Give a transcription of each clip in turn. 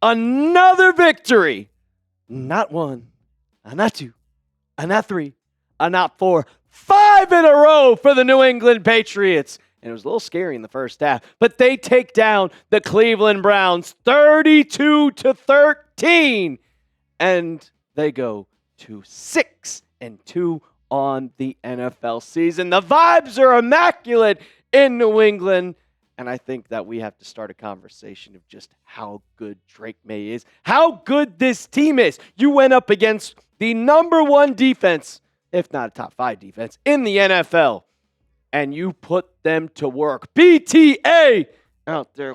Another victory. Not one, not two, not three, not four. 5 in a row for the New England Patriots. And it was a little scary in the first half, but they take down the Cleveland Browns 32-13. And they go to 6-2 on the NFL season. The vibes are immaculate in New England. And I think that we have to start a conversation of just how good Drake Maye is, how good this team is. You went up against the number 1 defense, if not a top 5 defense, in the NFL, and you put them to work. PTA out there.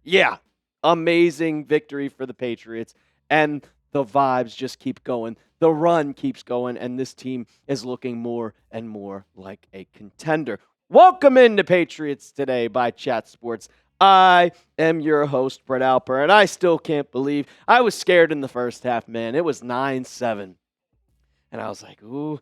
Yeah, amazing victory for the Patriots. And the vibes just keep going. The run keeps going, and this team is looking more and more like a contender. Welcome into Patriots Today by Chat Sports. I am your host, Brett Alper, and I still can't believe I was scared in the first half, man. It was 9-7. And I was like, ooh,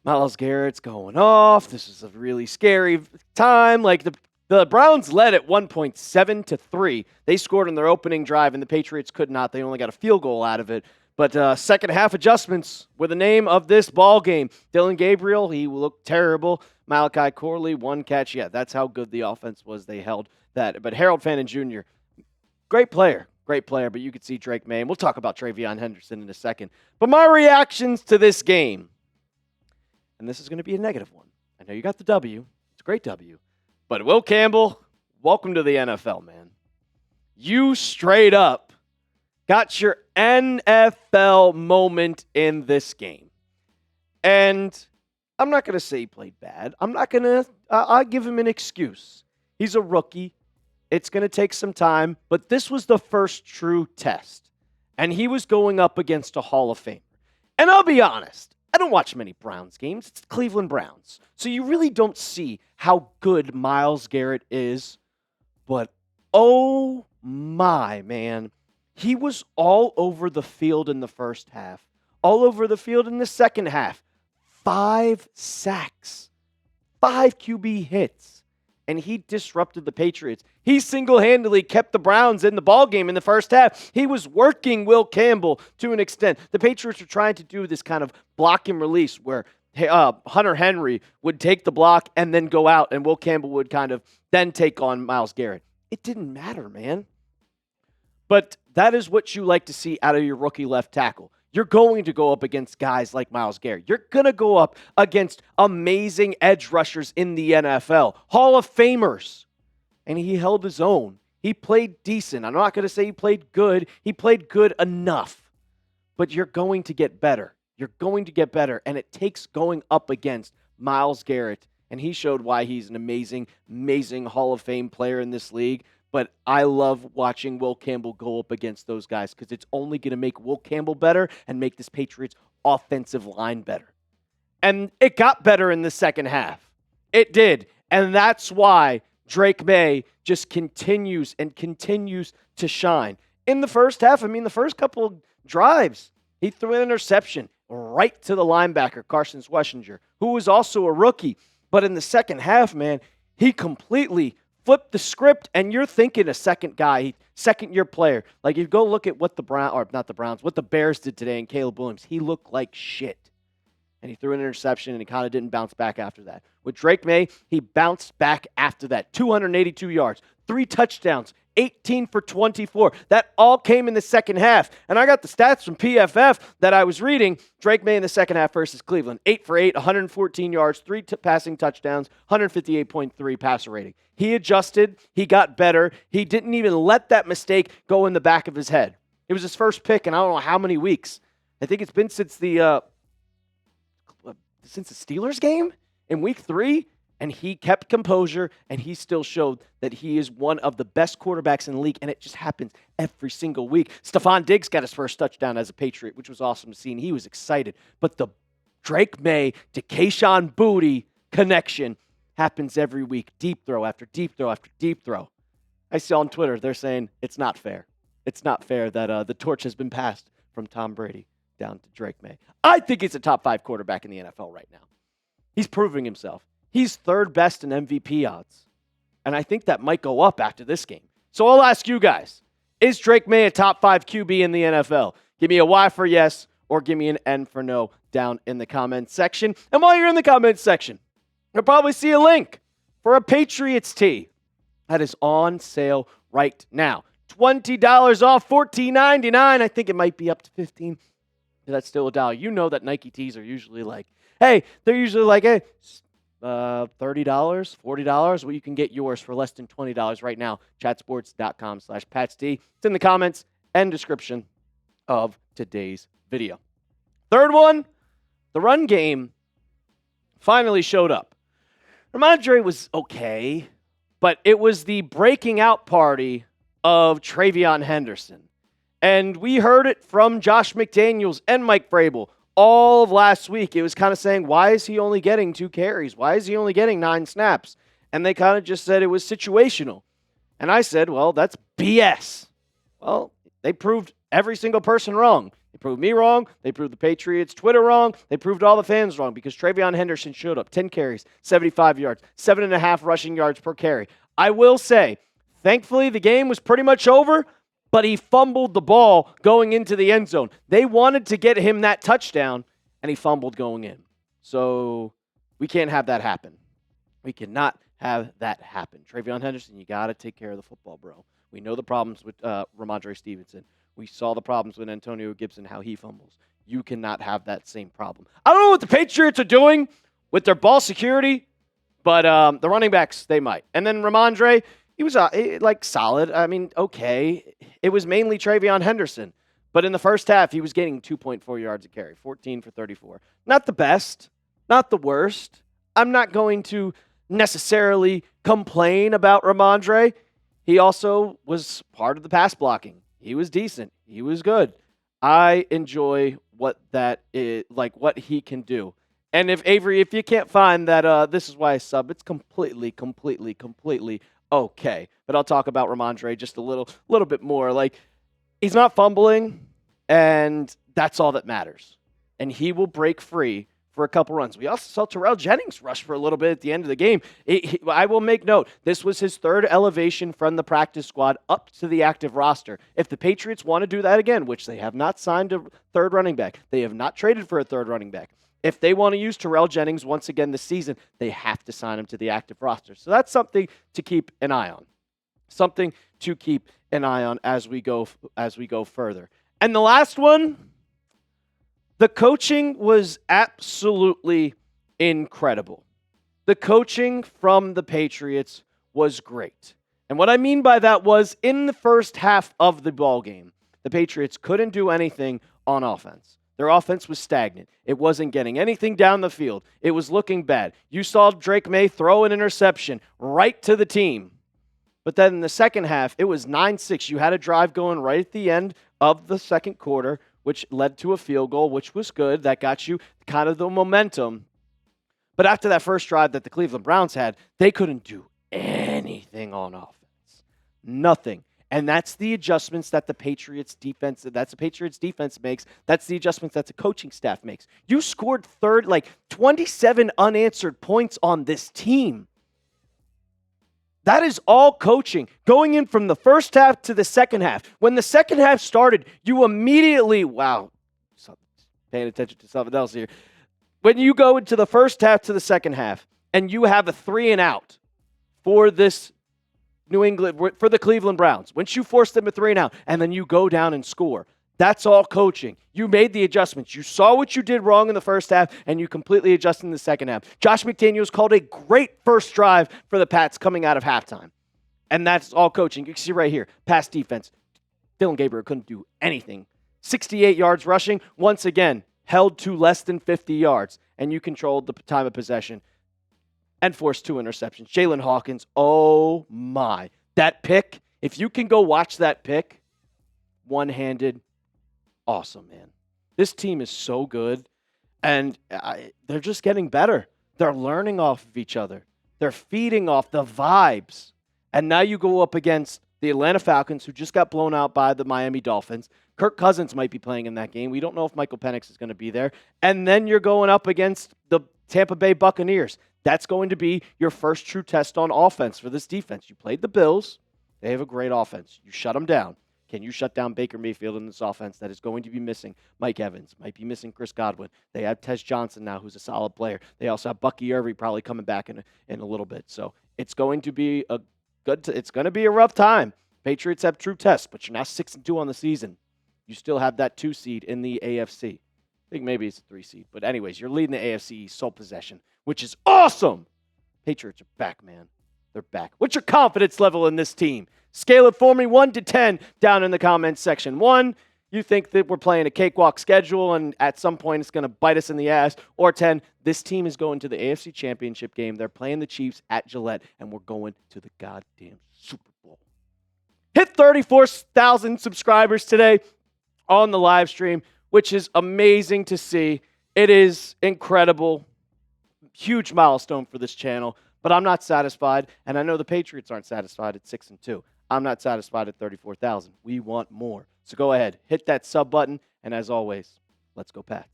Myles Garrett's going off. This is a really scary time. Like the Browns led at 1.7-3. They scored on their opening drive, and the Patriots could not. They only got a field goal out of it. But second half adjustments were the name of this ball game. Dylan Gabriel, he looked terrible. Malachi Corley, 1 catch. Yeah, that's how good the offense was. They held that. But Harold Fannin Jr., great player, but you could see Drake Maye. And we'll talk about Travion Henderson in a second. But my reactions to this game, and this is going to be a negative one. I know you got the W. It's a great W. But Will Campbell, welcome to the NFL, man. You straight up got your NFL moment in this game. And I'm not going to say he played bad. I'll give him an excuse. He's a rookie. It's going to take some time, but this was the first true test. And he was going up against a Hall of Famer. And I'll be honest, I don't watch many Browns games. It's the Cleveland Browns. So you really don't see how good Myles Garrett is. But oh my, man. He was all over the field in the first half, all over the field in the second half. 5 sacks, 5 QB hits, and he disrupted the Patriots. He single-handedly kept the Browns in the ballgame in the first half. He was working Will Campbell to an extent. The Patriots were trying to do this kind of block and release where Hunter Henry would take the block and then go out, and Will Campbell would kind of then take on Myles Garrett. It didn't matter, man. But that is what you like to see out of your rookie left tackle. You're going to go up against guys like Myles Garrett. You're going to go up against amazing edge rushers in the NFL, Hall of Famers. And he held his own. He played decent. I'm not going to say he played good. He played good enough. But you're going to get better. You're going to get better. And it takes going up against Myles Garrett. And he showed why he's an amazing, amazing Hall of Fame player in this league. But I love watching Will Campbell go up against those guys because it's only going to make Will Campbell better and make this Patriots offensive line better. And it got better in the second half. It did. And that's why Drake Maye just continues and continues to shine. In the first half, the first couple of drives, he threw an interception right to the linebacker, Carson Schwessinger, who was also a rookie. But in the second half, man, he completely flipped the script, and you're thinking a second-year player. Like, you go look at what what the Bears did today in Caleb Williams. He looked like shit. And he threw an interception, and he kind of didn't bounce back after that. With Drake Maye, he bounced back after that. 282 yards, 3 touchdowns, 18 for 24. That all came in the second half. And I got the stats from PFF that I was reading. Drake Maye in the second half versus Cleveland. 8 for 8, 114 yards, 3 passing touchdowns, 158.3 passer rating. He adjusted. He got better. He didn't even let that mistake go in the back of his head. It was his first pick in I don't know how many weeks. I think it's been since the Steelers game in week 3. And he kept composure, and he still showed that he is one of the best quarterbacks in the league, and it just happens every single week. Stefon Diggs got his first touchdown as a Patriot, which was awesome to see, and he was excited. But the Drake Maye to Kayshon Boutte connection happens every week. Deep throw after deep throw after deep throw. I see on Twitter, they're saying it's not fair. It's not fair that the torch has been passed from Tom Brady down to Drake Maye. I think he's a top 5 quarterback in the NFL right now. He's proving himself. He's third best in MVP odds. And I think that might go up after this game. So I'll ask you guys, Is Drake Maye a top 5 QB in the NFL? Give me a Y for yes or give me an N for no down in the comments section. And while you're in the comments section, you'll probably see a link for a Patriots tee that is on sale right now. $20 off, $14.99. I think it might be up to $15. That's still $1. You know that Nike tees are usually like, hey, $30, $40. Well, you can get yours for less than $20 right now. Chatsports.com/PatsD. It's in the comments and description of today's video. Third one, the run game finally showed up. Ramondre was okay, but it was the breaking out party of TreVeyon Henderson. And we heard it from Josh McDaniels and Mike Vrabel all of last week. It was kind of saying, why is he only getting 2 carries? Why is he only getting 9 snaps? And they kind of just said it was situational. And I said, well, that's BS. Well, they proved every single person wrong. They proved me wrong. They proved the Patriots Twitter wrong. They proved all the fans wrong because TreVeyon Henderson showed up. 10 carries, 75 yards, 7.5 rushing yards per carry. I will say, thankfully, the game was pretty much over, but he fumbled the ball going into the end zone. They wanted to get him that touchdown, and he fumbled going in. So we can't have that happen. We cannot have that happen. TreVeyon Henderson, you got to take care of the football, bro. We know the problems with Ramondre Stevenson. We saw the problems with Antonio Gibson, how he fumbles. You cannot have that same problem. I don't know what the Patriots are doing with their ball security, but the running backs, they might. And then Ramondre, he was solid. I mean, okay. It was mainly TreVeyon Henderson. But in the first half, he was getting 2.4 yards a carry, 14 for 34. Not the best, not the worst. I'm not going to necessarily complain about Ramondre. He also was part of the pass blocking. He was decent. He was good. I enjoy what that is, like what he can do. And if Avery, if you can't find that, this is why I sub. It's completely okay. But I'll talk about Ramondre just a little bit more. Like, he's not fumbling, and that's all that matters. And he will break free for a couple runs. We also saw Terrell Jennings rush for a little bit at the end of the game. I will make note, this was his 3rd elevation from the practice squad up to the active roster. If the Patriots want to do that again, which they have not signed a 3rd running back, they have not traded for a 3rd running back. If they want to use Terrell Jennings once again this season, they have to sign him to the active roster. So that's something to keep an eye on. Something to keep an eye on as we go further. And the last one, the coaching was absolutely incredible. The coaching from the Patriots was great. And what I mean by that was in the first half of the ballgame, the Patriots couldn't do anything on offense. Their offense was stagnant. It wasn't getting anything down the field. It was looking bad. You saw Drake Maye throw an interception right to the team. But then in the second half, it was 9-6. You had a drive going right at the end of the second quarter, which led to a field goal, which was good. That got you kind of the momentum. But after that first drive that the Cleveland Browns had, they couldn't do anything on offense. Nothing. And that's the adjustments that the Patriots defense makes. That's the adjustments that the coaching staff makes. You scored 27 unanswered points on this team. That is all coaching. Going in from the first half to the second half. When the second half started, you immediately, paying attention to something else here. When you go into the first half to the second half, and you have a 3-and-out for this New England, for the Cleveland Browns, once you force them a 3-and-out, and then you go down and score, that's all coaching. You made the adjustments. You saw what you did wrong in the first half, and you completely adjusted in the second half. Josh McDaniels called a great first drive for the Pats coming out of halftime. And that's all coaching. You can see right here, pass defense. Dylan Gabriel couldn't do anything. 68 yards rushing, once again, held to less than 50 yards, and you controlled the time of possession and forced 2 interceptions. Jalen Hawkins, oh my. That pick, if you can go watch that pick, one-handed, awesome, man. This team is so good, and they're just getting better. They're learning off of each other. They're feeding off the vibes. And now you go up against the Atlanta Falcons, who just got blown out by the Miami Dolphins. Kirk Cousins might be playing in that game. We don't know if Michael Penix is going to be there. And then you're going up against the Tampa Bay Buccaneers. That's going to be your first true test on offense for this defense. You played the Bills. They have a great offense. You shut them down. Can you shut down Baker Mayfield in this offense that is going to be missing Mike Evans, might be missing Chris Godwin? They have Tez Johnson now, who's a solid player. They also have Bucky Irving probably coming back in a little bit. So it's going to be it's going to be a rough time. Patriots have true tests, but you're now 6-2 on the season. You still have that 2 seed in the AFC. I think maybe it's a 3 seed. But anyways, you're leading the AFC East sole possession, which is awesome. Patriots are back, man. They're back. What's your confidence level in this team? Scale it for me, 1 to 10, down in the comments section. 1, you think that we're playing a cakewalk schedule and at some point it's going to bite us in the ass. Or 10, this team is going to the AFC Championship game. They're playing the Chiefs at Gillette, and we're going to the goddamn Super Bowl. Hit 34,000 subscribers today on the live stream, which is amazing to see. It is incredible. Huge milestone for this channel. But I'm not satisfied, and I know the Patriots aren't satisfied at 6-2. I'm not satisfied at 34,000. We want more. So go ahead, hit that sub button, and as always, let's go Pats.